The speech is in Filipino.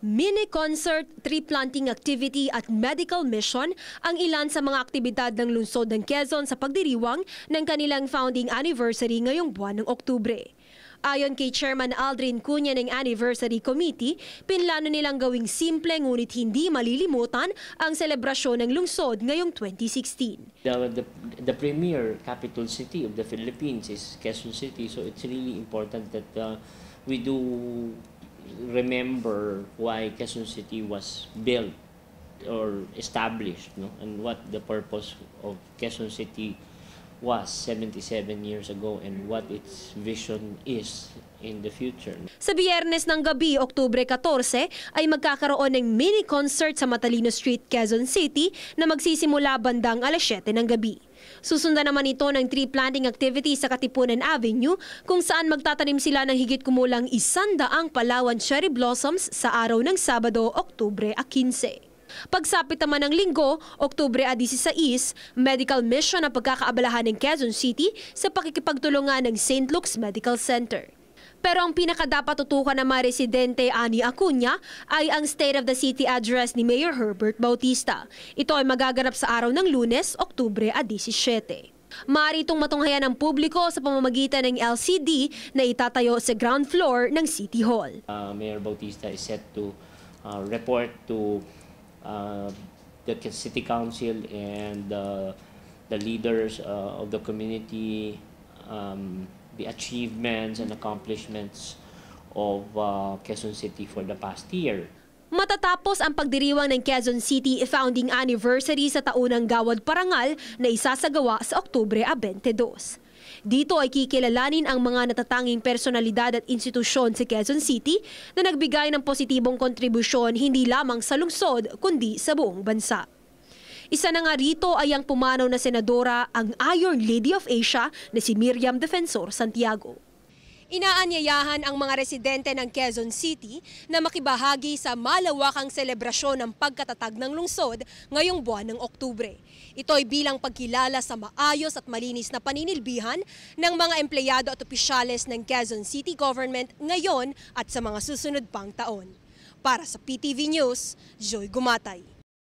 Mini-concert, tree planting activity at medical mission ang ilan sa mga aktibidad ng lungsod ng Quezon sa pagdiriwang ng kanilang founding anniversary ngayong buwan ng Oktubre. Ayon kay Chairman Aldrin Cunha ng Anniversary Committee, pinlano nilang gawing simple ngunit hindi malilimutan ang selebrasyon ng lungsod ngayong 2016. The premier capital city of the Philippines is Quezon City, so it's really important that we do remember why Quezon City was built or established, no? And what the purpose of Quezon City was 77 years ago and what its vision is in the future. Sa Biyernes ng gabi, Oktubre 14, ay magkakaroon ng mini-concert sa Matalino Street, Quezon City na magsisimula bandang 7:00 ng gabi. Susundan naman ito ng tree planting activity sa Katipunan Avenue kung saan magtatanim sila ng higit kumulang 100 Palawan cherry blossoms sa araw ng Sabado, Oktubre 15. Pagsapit naman ng Linggo, Oktubre 16, medical mission ang pagkakaabalahan ng Quezon City sa pakikipagtulungan ng St. Luke's Medical Center. Pero ang pinakadapat tutukan ng mga residente ani Acuña ay ang State of the City address ni Mayor Herbert Bautista. Ito ay magaganap sa araw ng Lunes, Oktubre 17. Maaari itong matunghayan ng publiko sa pamamagitan ng LCD na itatayo sa ground floor ng City Hall. Mayor Bautista is set to report to the City Council and the leaders of the community, the achievements and accomplishments of Quezon City for the past year. Matatapos ang pagdiriwang ng Quezon City founding anniversary sa taunang Gawad Parangal na isasagawa sa Oktubre 22. Dito ay kikilalanin ang mga natatanging personalidad at institusyon sa Quezon City na nagbigay ng positibong kontribusyon hindi lamang sa lungsod kundi sa buong bansa. Isa na nga rito ay ang pumanaw na senadora, ang Iron Lady of Asia na si Miriam Defensor Santiago. Inaanyayahan ang mga residente ng Quezon City na makibahagi sa malawakang selebrasyon ng pagkatatag ng lungsod ngayong buwan ng Oktubre. Ito ay bilang pagkilala sa maayos at malinis na paninilbihan ng mga empleyado at opisyales ng Quezon City Government ngayon at sa mga susunod pang taon. Para sa PTV News, Joy Gumatay.